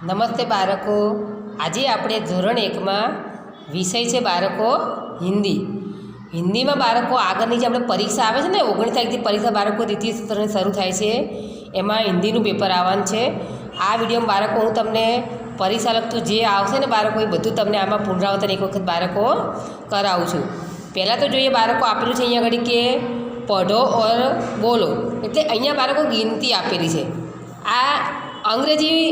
નમસ્તે બાળકો, આજે આપણે ધોરણ 1માં વિષય છે બાળકો હિન્દી. હિન્દીમાં બાળકો આગળની જે આપણે પરીક્ષા આવે છે ને 19 તારીખથી પરીક્ષા બાળકો દ્વિતીય સત્રની શરૂ થાય છે, એમાં હિન્દીનું પેપર આવવાનું છે. આ વિડીયોમાં બાળકો હું તમને પરીક્ષા લગતું જે આવશે ને બાળકો એ બધું તમને આમાં પુનરાવર્તન એક વખત બાળકો કરાવું છું. પહેલાં તો જોઈએ બાળકો આપેલું છે અહીંયા આગળ કે પઢો ઓર બોલો, એટલે અહીંયા બાળકો ગિનતી આપેલી છે. આ અંગ્રેજી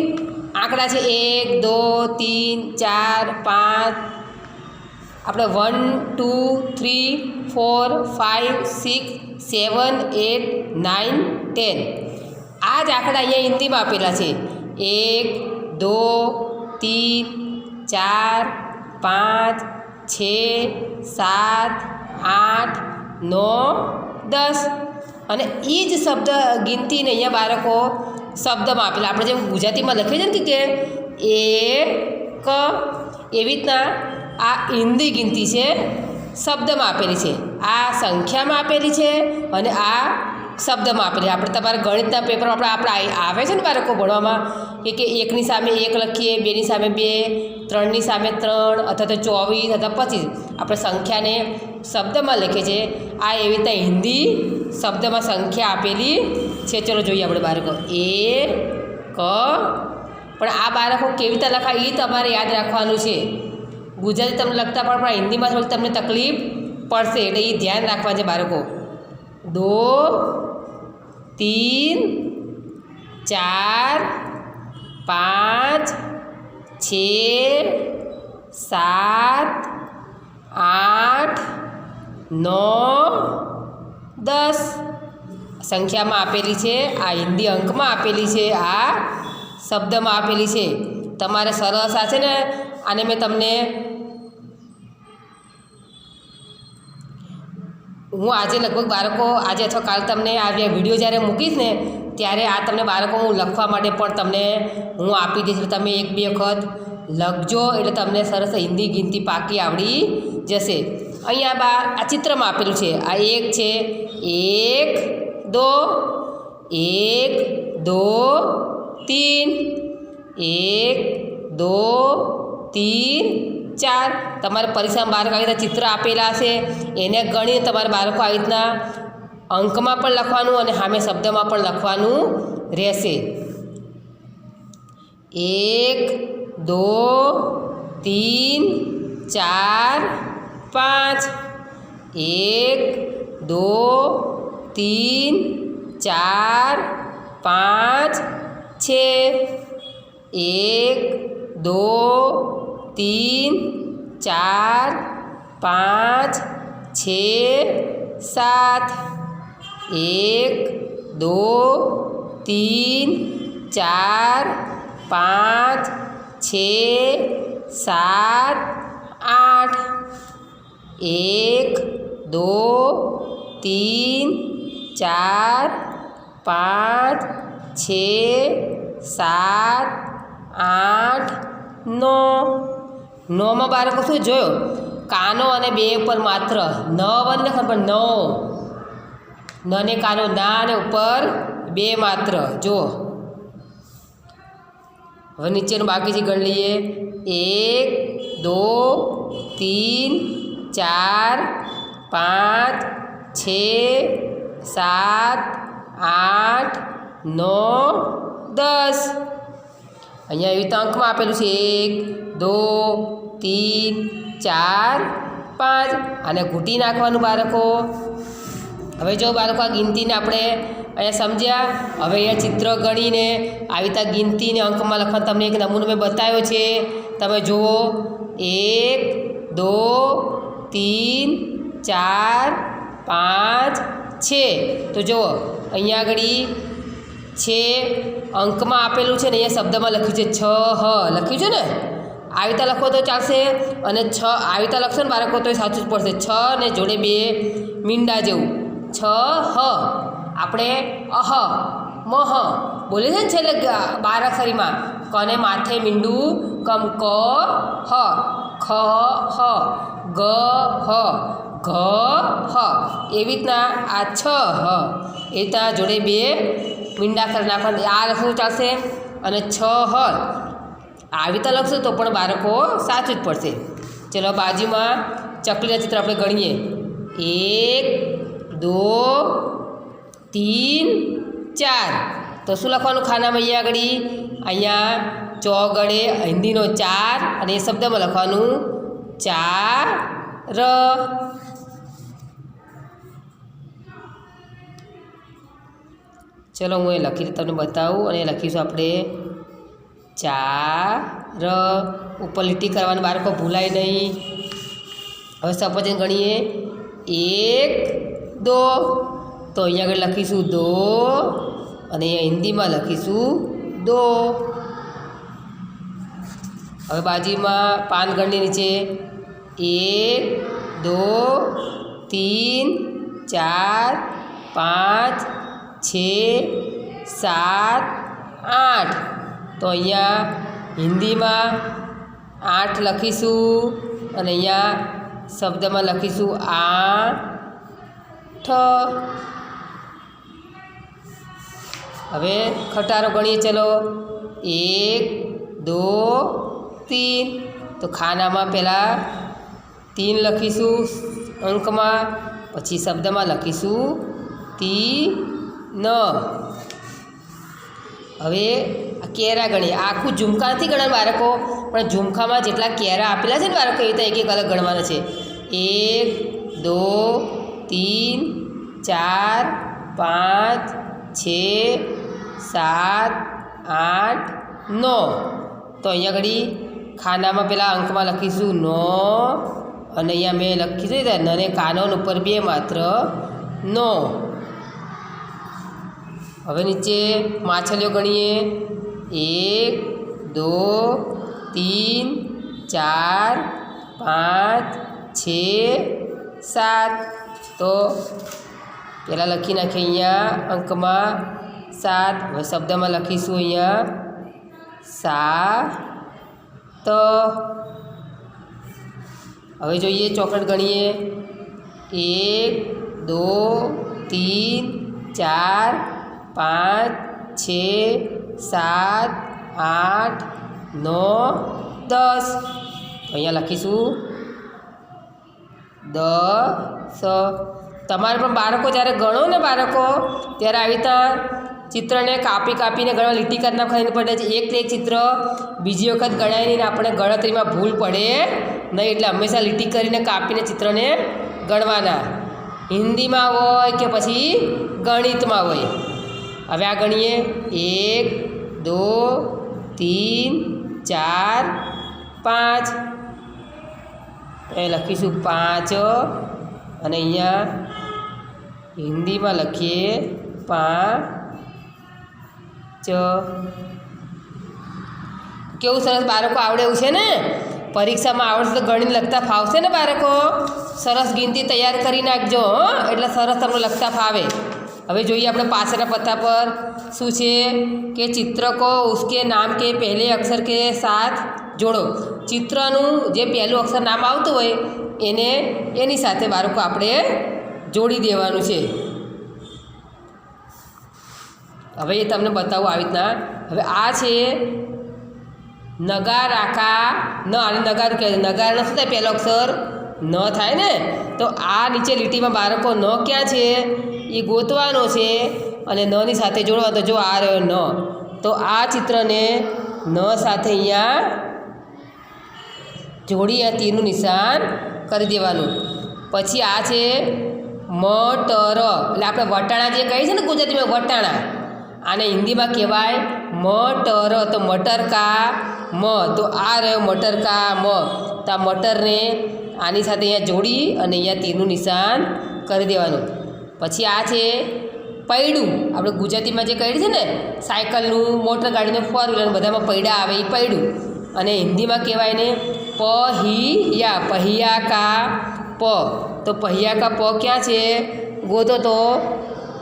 આંકડા છે 1 2 3 4 5, આપણે 1 2 3 4 5 6 7 8 9 10, આ જ આંકડા અહીંયા હિન્દીમાં આપેલા છે. 1 2 3 4 5 6 7 8 9 10, અને એ જ શબ્દ ગિનતીને અહીંયા બાળકો શબ્દમાં આપેલા. આપણે જેમ ગુજરાતીમાં લખીએ છીએ ને કે એક, એવી રીતના આ હિન્દી ગિનતી છે શબ્દમાં આપેલી છે, આ સંખ્યામાં આપેલી છે અને આ શબ્દમાં આપેલી. આપણે તમારા ગણિતના પેપર આપણે આવે છે ને બાળકો ભણવામાં કે 1ની સામે 1 લખીએ, 2ની સામે 2, 3ની સામે 3, અથવા તો 24 અથવા 25, આપણે સંખ્યાને શબ્દમાં લખીએ છીએ. આ એવી રીતના હિન્દી શબ્દમાં સંખ્યા આપેલી છે. ચલો જોઈએ આપણે બાળકો. પણ આ બાળકો કેવી રીતે લખાય એ તમારે યાદ રાખવાનું છે. ગુજરાતી તમને લખતા પણ હિન્દીમાં થોડી તમને તકલીફ પડશે, એટલે એ ધ્યાન રાખવાનું છે બાળકો. 2 3 4 5 6 7 8 9 10 સંખ્યામાં આપેલી છે, આ હિન્દી અંકમાં આપેલી છે, આ શબ્દમાં આપેલી છે. તમારે સરસ આ છે ને, આને મેં તમને હું આજે લગભગ બાળકો આજે અથવા કાલે તમને આ વિડીયો જ્યારે મૂકીશ ને ત્યારે આ તમને બાળકો હું લખવા માટે પણ તમને હું આપી દઈશ. તમે 1-2 વખત લખજો એટલે તમને સરસ હિન્દી ગિનતી પાકી આવડી જશે. અહીંયા આ ચિત્રમાં આપેલું છે, આ 1 છે, 1 2 1 2 3 1 2 3 4. તમારે પરીક્ષામાં બાળકો આવી રીતના ચિત્ર આપેલા છે, એને ગણીને તમારે બાળકો આવી રીતના અંકમાં પણ લખવાનું અને સામે શબ્દમાં પણ લખવાનું રહેશે. 1 2 3 4 5 1 2 3 4 5 6 1 2 3 4 5 6 7 1 2 3 4 5 6 7 8 1 2 3 4 5 6 7 8 9. 9માં બાળકો શું જોયો? કાનો અને 2 ઉપર માત્ર 9 નથી પણ 9, નને કાનો ના અને ઉપર 2 માત્ર. જુઓ હવે નીચેનું બાકીથી ગણ લઈએ. 1 2 3 4 5 6 7 8 9 10. અહીંયા એવી રીતે અંકમાં આપેલું છે 1 2 3 4 5, અને ઘૂંટી નાખવાનું બાળકો. હવે જો બાળકો આ ગિનતીને આપણે અહીંયા સમજ્યા. હવે અહીંયા ચિત્ર ગણીને આવી રીતે ગિનતીને અંકમાં લખવાનું તમને એક નમૂનો મેં બતાવ્યો છે, તમે જુઓ. 1 2 3 4 5 6. તો જુઓ અહીંયા આગળ છે અંકમાં આપેલું છે ને અહીંયા શબ્દમાં લખ્યું છે 6 લખ્યું છે ને. આવી રીતે લખો તો ચાલશે, અને 6 આવી રીતે લખશો ને બાળકો તો સાચું જ પડશે. 6 ને જોડે 2 મીંડા જેવું 6 આપણે મહ બોલે છે ને છેલ્લે બારાક્ષરીમાં. કને માથે મીંડું કમ ક હ, ખ હ, ગ હ, ઘ હ, એવી રીતના આ 6 એ રીતના જોડે 2 મીંડા કરી નાખવાના. આ લખવું ચાલશે, અને 6 આવી રીતે લખશું તો પણ બાળકો સાચું જ પડશે. ચલો બાજુમાં ચકલીના ચિત્ર આપણે ગણીએ. 1 2 3 4. તો શું લખવાનું ખાનામાં અહીંયા ચોગડે હિન્દીનો 4 અને એ શબ્દમાં લખવાનું 4. ચલો હું એ લખી તમને બતાવું અને લખીશું આપણે 4. ઉપર લીટી કરવાનું બાળકો ભૂલાય નહીં. હવે સપોઝ ગણીએ 1 2. તો અહીંયા આગળ લખીશું 2 અને અહીંયા હિન્દીમાં લખીશું 2. હવે બાજુમાં પાન ગણની નીચે 1 2 3 4 5 6 7 8. તો અહીંયા હિન્દીમાં 8 લખીશું અને અહીંયા શબ્દમાં લખીશું 8. હવે ખટારો ગણીએ. ચલો 1 2 3. તો ખાનામાં પહેલાં 3 લખીશું અંકમાં, પછી શબ્દમાં લખીશું 3. હવે કેરા ગણીએ. આખું ઝુમકા નથી ગણવાનું બાળકો, પણ ઝુમખામાં જેટલા કેરા આપેલા છે ને બાળકો એ રીતે એક એક અલગ ગણવાના છે. 1 2 3 4 5 6 7 8 9. તો અહીંયા ઘડી ખાનામાં પેલા અંકમાં લખીશું 9 અને અહીંયા મેં લખીશું નને કાનોન ઉપર 2 માત્ર 9. હવે નીચે માછલીઓ ગણીએ. 1 2 3 4 5 6 7. તો પહેલાં લખી નાખીએ અહીંયા અંકમાં 7. હવે શબ્દમાં લખીશું અહીંયા 7. હવે જોઈએ ચોકલેટ ગણીએ. 1 2 3 4 5 6 7 8 9 10. અહીંયા લખીશું 10. તમારે પણ બાળકો જ્યારે ગણો ને બાળકો ત્યારે આવી રીતના ચિત્રને કાપીને ગણવા લીટી કરી નાખવાની પડે છે. એક ચિત્ર બીજી વખત ગણાય નહીં ને આપણે ગણતરીમાં ભૂલ પડે નહીં, એટલે હંમેશા લીટી કરીને કાપીને ચિત્રને ગણવાના, હિન્દીમાં હોય કે પછી ગણિતમાં હોય. હવે આ ગણીએ. 1 2 3 4 5. એ લખીશું 5 અને અહીંયા હિન્દીમાં લખીએ 5. કેવું સરસ બાળકો આવડે એવું છે ને. પરીક્ષામાં આવડશે તો ગણીને લખતા ફાવશે ને બાળકો. સરસ ગિનતી તૈયાર કરી નાખજો એટલે સરસ તમને લખતા ફાવે. હવે જોઈએ આપણે પાછળના પત્તા પર શું છે કે ચિત્ર કો ઉસકે નામ કે પહેલે અક્ષર કે સાથ જોડો. ચિત્રનું જે પહેલું અક્ષર નામ આવતું હોય એને એની સાથે બાળકો આપણે જોડી દેવાનું છે. હવે એ તમને બતાવું આવી રીતના. હવે આ છે નગારાકા ન, આને નગારું કહે. નગારાનો શું થાય? પહેલો અક્ષર ન થાય ને. તો આ નીચે લીટીમાં બાળકો ન ક્યાં છે એ ગોતવાનો છે અને નની સાથે જોડવાનો. તો જો આ રહ્યો ન, તો આ ચિત્રને ન સાથે અહીંયા જોડી આ તીરનું નિશાન કરી દેવાનું. પછી આ છે મટર, એટલે આપણે વટાણા જે કહીએ છીએ ને ગુજરાતીમાં વટાણા, આને હિન્દીમાં કહેવાય મટર. તો મટર કા મ, તો આ રહ્યો મટર કા મ. તો આ મટરને આની સાથે અહીંયા જોડી અને અહીંયા તીરનું નિશાન કરી દેવાનું. પછી આ છે પૈડું, આપણે ગુજરાતીમાં જે કહી છે ને સાયકલનું, મોટર ગાડીનું, ફોર વ્હીલર બધામાં પૈડા આવે એ પૈડું. અને હિન્દીમાં કહેવાય ને પહિયા, પહિયા કા પ. તો પહિયા કા પ ક્યાં છે ગોતો?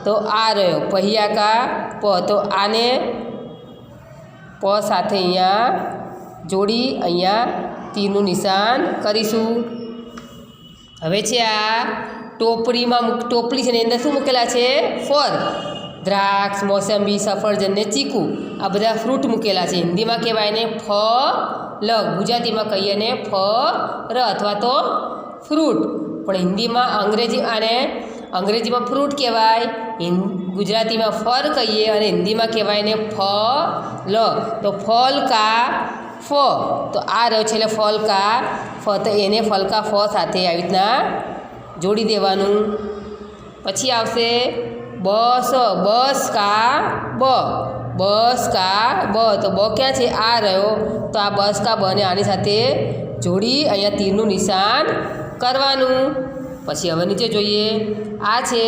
તો આ રહ્યો પહિયા કા પ. તો આને પ સાથે અહીંયા જોડી અહીંયા તીરનું નિશાન કરીશું. હવે છે આ ટોપલીમાં ટોપલી છે ને અંદર શું મૂકેલા છે? ફળ. દ્રાક્ષ, મોસંબી, સફરજન ને ચીકુ આ બધા ફ્રૂટ મૂકેલા છે. હિન્દીમાં કહેવાય એને ફળ, ગુજરાતીમાં કહીએ ને ફળ અથવા તો ફ્રૂટ. પણ હિન્દીમાં અંગ્રેજીમાં ફ્રૂટ કહેવાય, ગુજરાતીમાં ફળ કહીએ અને હિન્દીમાં કહેવાય ને ફળ. તો ફલ કા ફ, તો આ રહ્યો છે એટલે ફલ કા ફ, તો એને ફલ કા ફ સાથે આવી રીતના જોડી દેવાનું. પછી આવશે બસ, બસ કા બ, બસ કા બ, તો બ ક્યાં છે? આ રહ્યો. તો આ બસ કા બ ને આની સાથે જોડી અહીંયા તીરનું નિશાન કરવાનું. પછી હવે નીચે જોઈએ. આ છે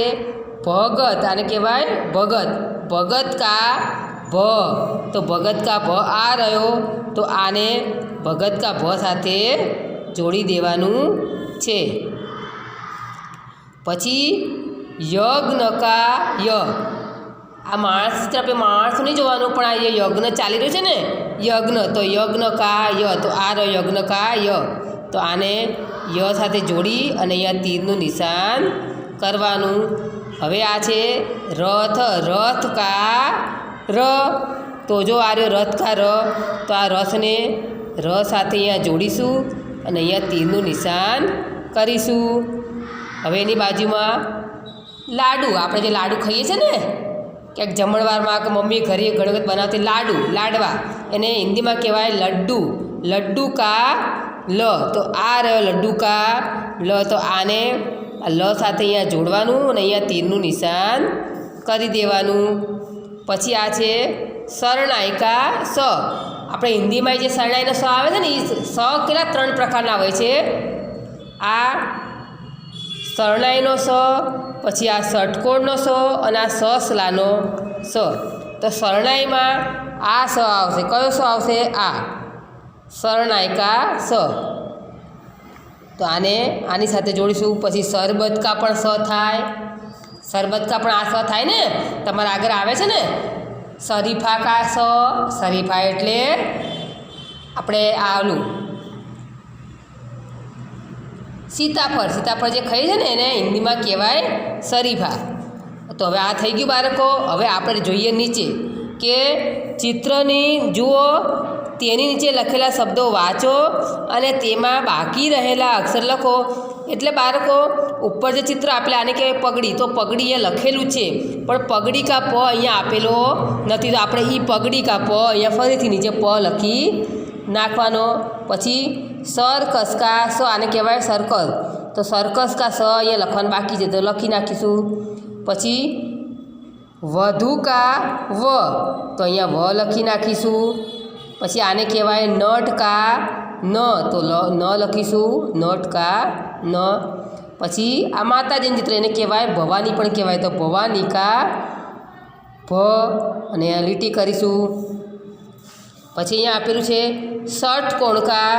ભગત, આને કહેવાય ભગત. ભગત કા ભ, તો ભગત કા ભ આ રહ્યો. તો આને ભગત કા ભ સાથે જોડી દેવાનું છે. પછી યજ્ઞ કા ય, આ માણસ આપણે માણસ નહીં જોવાનું, પણ આ યજ્ઞ ચાલી રહ્યું છે ને યજ્ઞ, તો યજ્ઞ કા ય, તો આ રહ્યો યજ્ઞ કા ય. તો આને ય સાથે જોડી અને અહીંયા તીરનું નિશાન કરવાનું. હવે આ છે રથ, રથ કા ર, તો જો આ રહ્યો રથ કા ર, તો આ રથને ર સાથે અહીંયા જોડીશું અને અહીંયા તીરનું નિશાન કરીશું. હવે એની બાજુમાં લાડુ, આપણે જે લાડુ ખાઈએ છીએ ને ક્યાંક જમણવારમાં કે મમ્મી ઘરે ગણગત બનાવતી લાડુ, લાડવા, એને હિન્દીમાં કહેવાય લડ્ડુ. લડ્ડુ કા લ, તો આ રહ્યો લડ્ડુ કા લ, તો આને લ સાથે અહીંયા જોડવાનું અને અહીંયા તીરનું નિશાન કરી દેવાનું. પછી આ છે શરણાઈ કા સ, આપણે હિન્દીમાં જે શરણાઈનો સ આવે છે ને એ સ કેટલા 3 પ્રકારના હોય છે. આ શરણાઈનો સ, પછી આ ષટકોણનો સ અને આ સસલાનો સ. તો શરણાઈમાં આ સ આવશે. કયો સ આવશે? આ શરણાઈ કા સ. તો આને આની સાથે જોડીશું. પછી શરબત કા પણ સ થાય, શરબત કા પણ આ સ થાય ને, તમારે આગળ આવે છે ને. શરીફા કા સ, શરીફા એટલે આપણે આલું સીતાફળ, સીતાફળ જે ખાઈએ છે ને એને હિન્દીમાં કહેવાય શરીફા. તો હવે આ થઈ ગયું બાળકો. હવે આપણે જોઈએ નીચે કે ચિત્રની જુઓ, તેની નીચે લખેલા શબ્દો વાંચો અને તેમાં બાકી રહેલા અક્ષર લખો. એટલે બાળકો ઉપર જે ચિત્ર આપણે આને કહેવાય પગડી, તો પગડી એ લખેલું છે પણ પગડી કા પ અહીંયા આપેલો નથી, તો આપણે એ પગડી કા પ અહીંયા ફરીથી નીચે પ લખી નાખવાનો. પછી સરકસ કા સ, આને કહેવાય સર્કલ, તો સર્કસ કા સ અહીંયા લખવાનું બાકી છે તો લખી નાખીશું. પછી વધુ કા વ, તો અહીંયા વ લખી નાખીશું. પછી આને કહેવાય નટ કા ન, તો ન લખીશું નટ કા ન. પછી આ માતાજીનું ચિત્ર એને કહેવાય ભવાની પણ કહેવાય, તો ભવાની કા ભ અને આ લીટી કરીશું. પછી અહીંયા આપેલું છે ષટકોણ કા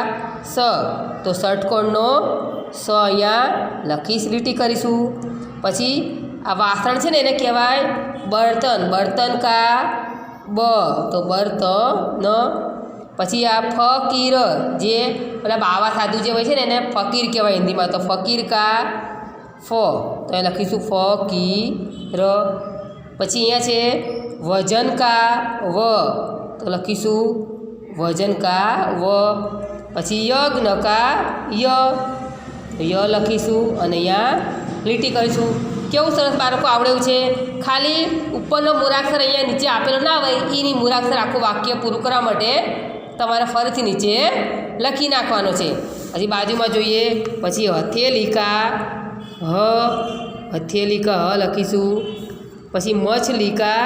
સ, તો ષટકોણનો સ અહીંયા લખીશ, લીટી કરીશું. પછી આ વાસણ છે ને એને કહેવાય બર્તન, બર્તન કા બ, તો બર્તન. પછી આ ફકીર, જે પેલા બાવા સાધુ જે હોય છે ને એને ફકીર કહેવાય હિન્દીમાં, તો ફકીર કા ફ, તો એ લખીશું ફકીર. પછી અહીંયા છે વજન કા વ, તો લખીશું વજન કા વ. પછી યજ્ઞ કા ય, તો ય લખીશું અને અહીંયા લીટી કરીશું. કેવું સરસ બાળકો આવડેવું છે. ખાલી ઉપરનો મૂળાક્ષર અહીંયા નીચે આપેલો ના હોય, એની મૂળાક્ષર આખું વાક્ય પૂરું કરવા માટે તમારે ફરીથી નીચે લખી નાખવાનો છે. પછી બાજુમાં જોઈએ. પછી હથેલી કા હ, હથેલી કા હ લખીશું. પછી મછલી કા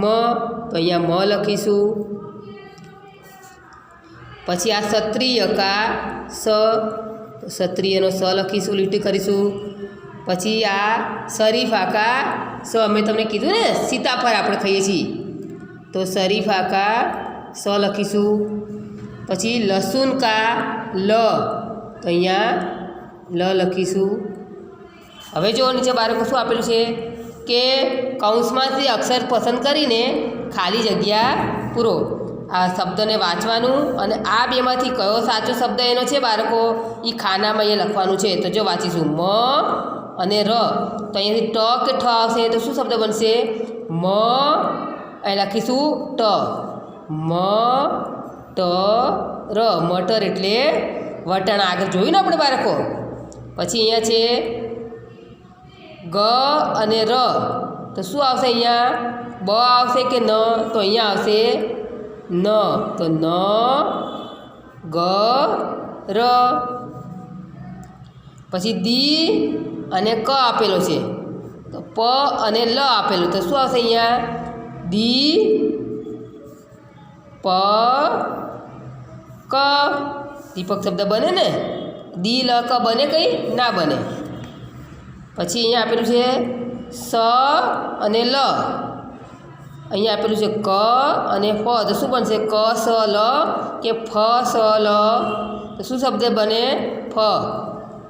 મ, તો અહીંયા મ લખીશું. પછી આ ક્ષત્રિય કા સ, ક્ષત્રિયનો સ લખીશું, લીટી કરીશું. પછી આ શરીફા કા સ, અમે તમને કીધું ને સીતાફળ આપણે ખાઈએ છીએ, તો શરીફા કા સ લખીશું. પછી લસુન કા લ, તો અહીંયા લ લખીશું. હવે જો નીચે બાળકો શું આપેલું છે કે કૌંસમાંથી અક્ષર પસંદ કરીને ખાલી જગ્યા પૂરો. આ શબ્દને વાંચવાનું અને આ બેમાંથી કયો સાચો શબ્દ એનો છે બાળકો એ ખાનામાં અહીંયા લખવાનું છે. તો જો વાંચીશું મ અને ર, તો અહીંયાથી ટ કે ઠ આવશે તો શું શબ્દ બનશે? મ અહીં લખીશું ટ મ ટ ર મટર એટલે વટાણા આગળ જોયું ને આપણે બાળકો પછી અહીંયા છે ગ અને ર તો શું આવશે અહીંયા બ આવશે કે ન તો અહીંયા આવશે ન તો ન ગ ર પછી દી અને ક આપેલો છે તો પ અને લ આપેલું તો શું આવશે અહીંયા દી પ ક દીપક શબ્દ બને ને દી લ ક બને કંઈ ના બને પછી અહીંયા આપેલું છે સ અને લ અહીંયા આપેલું છે ક અને ફ તો શું બનશે ક સ લ કે ફ સ લ તો શું શબ્દ બને ફ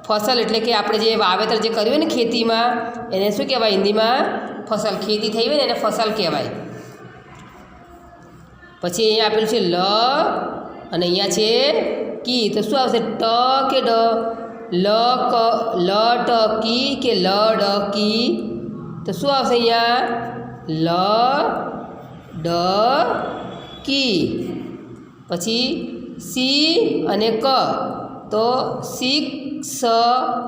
ફસલ એટલે કે આપણે જે વાવેતર જે કર્યું હોય ને ખેતીમાં એને શું કહેવાય હિન્દીમાં ફસલ ખેતી થઈ હોય ને એને ફસલ કહેવાય પછી અહીંયા આપેલું છે લ અને અહીંયા છે કી તો શું આવશે ટ કે ડ લ ક લ ટ કી કે લ ડ કી તો શું આવશે અહીંયા લ ડ કી પછી સી અને ક તો શીખ સ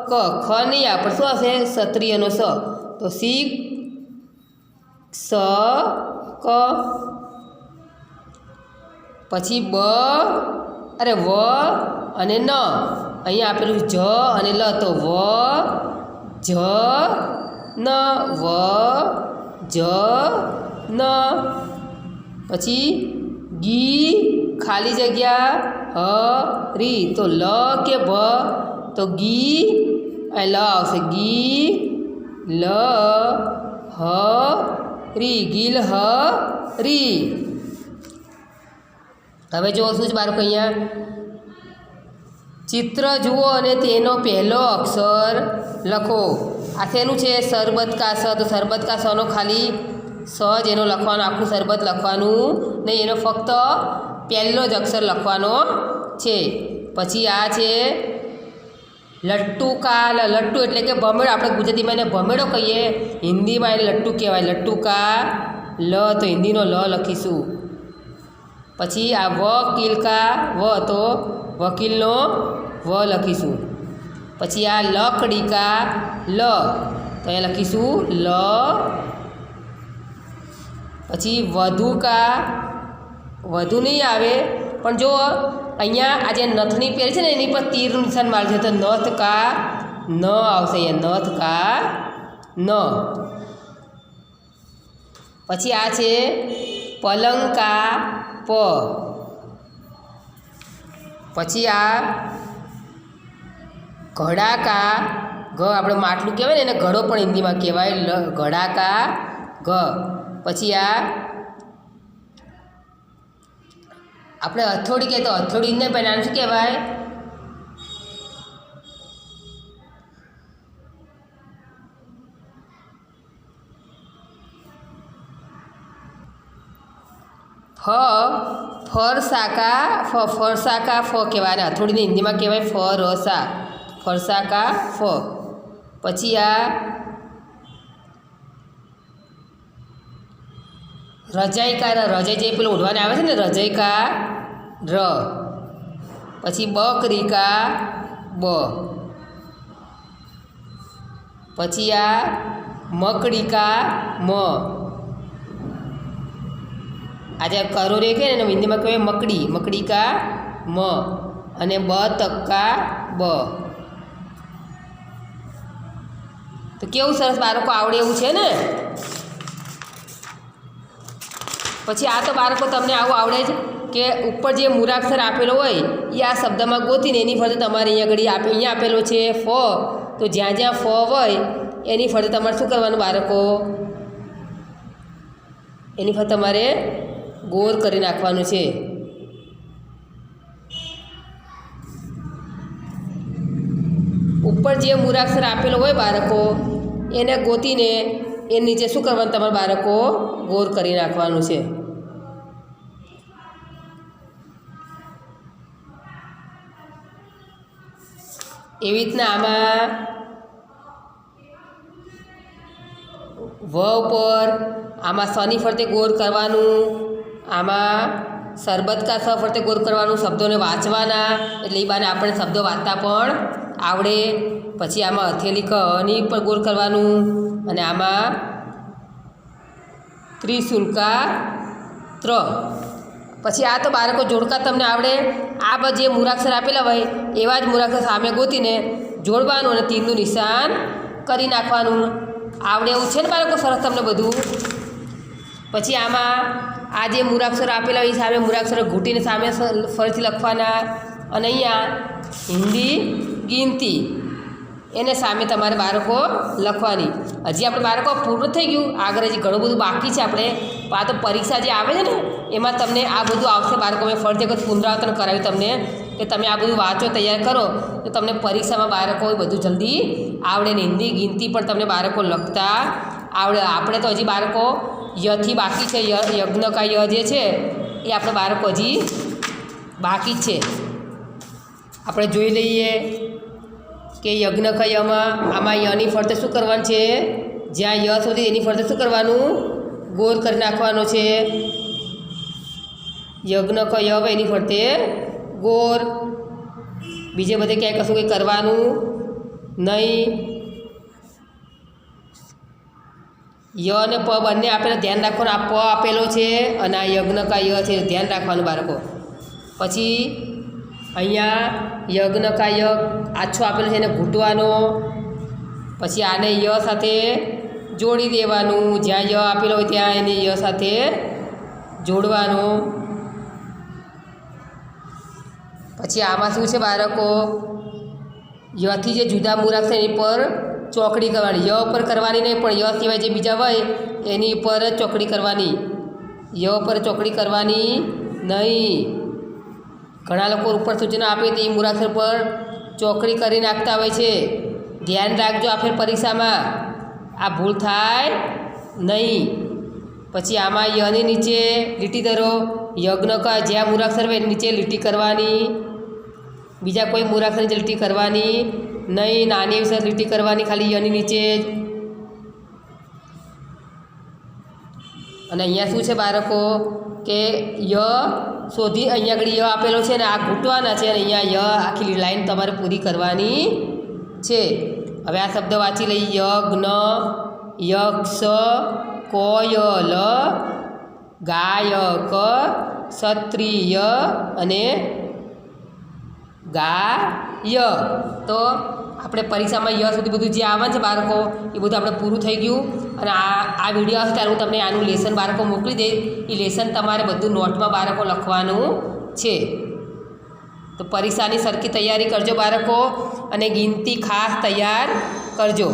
ક ખ નહીં આપણે શું આવશે ક્ષત્રિયનો સ તો શીખ સ ક પછી બ અરે વ અને ન અહીંયા આપેલું જ અને લ તો વ જ ન વ જ ન પછી ગી ખાલી જગ્યા હ રી તો લ કે ભ તો ગી અહીં લ આવશે ગી લ હ રી ગીલ હ રી હવે જુઓ શું છે બાળકો અહીંયા ચિત્ર જુઓ અને તેનો પહેલો અક્ષર લખો આ શેનું છે સરબત કા સ તો સરબત કા સનો ખાલી સ જ એનો લખવાનો આખું સરબત લખવાનું નહીં એનો ફક્ત પહેલો જ અક્ષર લખવાનો છે પછી આ છે લટ્ટુ કા લટ્ટુ એટલે કે ભમેડો આપણે ગુજરાતીમાં એને ભમેડો કહીએ હિન્દીમાં એને લટ્ટુ કહેવાય લટ્ટુ કા લ તો હિન્દીનો લ લખીશું પછી આ વકીલ કા વ તો વકીલનો વ લખીશું પછી આ લકડી કા લ તો અહીંયા લખીશું લ પછી વધુ કા વધુ નહીં આવે પણ જો અહીંયા આ જે નથની પહેરી છે ને એની પર તીરનું નિશાન મારે છે તો નથ કા ન આવશે અહીંયા નથ કા ન પછી આ છે પલંગ કા પ પછી આ ઘડા કા ગ આપણે માટલું કહેવાય ને એને ઘડો પણ હિન્દીમાં કહેવાય ઘડા કા ગ પછી આ આપણે હથોડી કહીએ તો હથોડીને પણ આનું શું કહેવાય ફરસાકા ફરસાકા ફ કહેવાય અને હથોડીને હિન્દીમાં કહેવાય ફરસા ફરસાકા ફ પછી આ રજાઈ કા રજાઈ જે પેલું ઓઢવાને આવે છે ને રજાઈ કા ર પછી બકરી કા બ પછી આ મકડી કા મ આજે કરો રે કે ને હિન્દીમાં કહેવાય મકડી મકડી કા મ અને બ તક્કા બ તો કેવું સરસ બાળકો આવડે એવું છે ને પછી આ તો બાળકો તમને આવું આવડે જ કે ઉપર જે મૂળાક્ષર આપેલો હોય એ આ શબ્દમાં ગોતીને એની ફરતે તમારે અહીંયા આગળ અહીંયા આપેલો છે ફ તો જ્યાં જ્યાં ફ હોય એની ફરતે તમારે શું કરવાનું બાળકો એની ફરતે તમારે ગોળ કરી નાખવાનું છે ઉપર જે મૂળાક્ષર આપેલો હોય બાળકો એને ગોતીને એ નીચે શું કરવાનું તમારા બાળકો ગોળ કરી નાખવાનું છે એવી રીતના આમાં વ ઉપર આમાં સની ફરતે ગોળ કરવાનું, આમાં સરબત કા સ ફરતે ગોળ કરવાનું, શબ્દોને વાંચવાના એટલે એ બાને આપણે શબ્દો વાંચતા પણ આવડે. પછી આમાં હથેલી કની પર ગોળ કરવાનું અને આમાં ત્રિશુલકા ત્ર. પછી આ તો બાળકો જોડકા તમને આવડે. આ જે મૂળાક્ષર આપેલા હોય એવા જ મૂળાક્ષર સામે ગોતીને જોડવાનું અને તીરનું નિશાન કરી નાખવાનું. આવડે એવું છે ને બાળકો? સરસ તમને બધું. પછી આમાં આ જે મૂળાક્ષર આપેલા હોય એ સામે મૂળાક્ષર ઘૂંટીને સામે ફરીથી લખવાના અને અહીંયા હિન્દી ગિનતી એને સામે તમારે બાળકો લખવાની. હજી આપણે બાળકો પૂર્ણ થઈ ગયું, આગળ હજી ઘણું બધું બાકી છે આપણે. પણ આ તો પરીક્ષા જે આવે છે ને એમાં તમને આ બધું આવશે બાળકો. મેં ફરી વખત પુનરાવર્તન કરાવ્યું તમને કે તમે આ બધું વાંચો, તૈયાર કરો તો તમને પરીક્ષામાં બાળકો બધું જલ્દી આવડે ને હિન્દી ગિનતી પણ તમને બાળકો લખતા આવડે. આપણે તો હજી બાળકો યથી બાકી છે. યજ્ઞ કા ય જે છે એ આપણે બાળકો હજી બાકી જ છે. આપણે જોઈ લઈએ કે યજ્ઞ કા યમાં આમાં યની ફરતે શું કરવાનું છે? જ્યાં ય સુધી એની ફરતે શું કરવાનું? ગોળ કરી નાખવાનો છે. યજ્ઞ ક ય એની ફરતે ગોળ. બીજે બધે ક્યાંય કશું કંઈ કરવાનું નહીં. ય અને પ બંને આપેલા ધ્યાન રાખવાનું. આ પ આપેલો છે અને આ યજ્ઞ કા ય છે, ધ્યાન રાખવાનું બાળકો. પછી અહીંયા યજ્ઞ કા ય આછો આપેલો છે એને ઘૂંટવાનો. પછી આને ય સાથે જોડી દેવાનું. જ્યાં ય આપેલો હોય ત્યાં એને ય સાથે જોડવાનું. પછી આમાં શું છે બાળકો? યથી જે જુદા મૂળાક્ષર એની પર ચોકડી કરવાની. ય ઉપર કરવાની નહીં, પણ ય સિવાય જે બીજા હોય એની પર જ ચોકડી કરવાની. ય ઉપર ચોકડી કરવાની નહીં. ઘણા લોકો ઉપર સૂચના આપે તો એ મૂળાક્ષર પર ચોકડી કરી નાખતા હોય છે. ધ્યાન રાખજો આ ફેર પરીક્ષામાં આ ભૂલ થાય નહીં. પછી આમાં યની નીચે લીટી ધરો. યજ્ઞ કા જ્યાં મૂળાક્ષર હોય એની નીચે લીટી કરવાની. બીજા કોઈ મૂળાક્ષર નીચે લીટી કરવાની નહીં. નાની વિશે લીટી કરવાની ખાલી યની નીચે જ. અને અહીંયા શું છે બાળકો કે ય શોધી અહીંયા આગળ ય આપેલો છે ને આ ઘૂંટવાના છે અને અહીંયા ય આખી લાઈન તમારે પૂરી કરવાની છે. હવે આ શબ્દ વાંચી લઈએ. યજ્ઞ, યક્ષ, કોયલ, ગાયક, ક્ષત્રિય અને ગાય. તો આપણે પરીક્ષામાં ય સુધી બધું જે આવવાનું છે બાળકો એ બધું આપણે પૂરું થઈ ગયું. અને આ વિડીયો આવશે ત્યારે હું તમને આનું લેસન બાળકો મોકલી દઈશ. એ લેસન તમારે બધું નોટમાં બાળકો લખવાનું છે. તો પરીક્ષાની સરખી તૈયારી કરજો બાળકો અને ગિનતી ખાસ તૈયાર કરજો.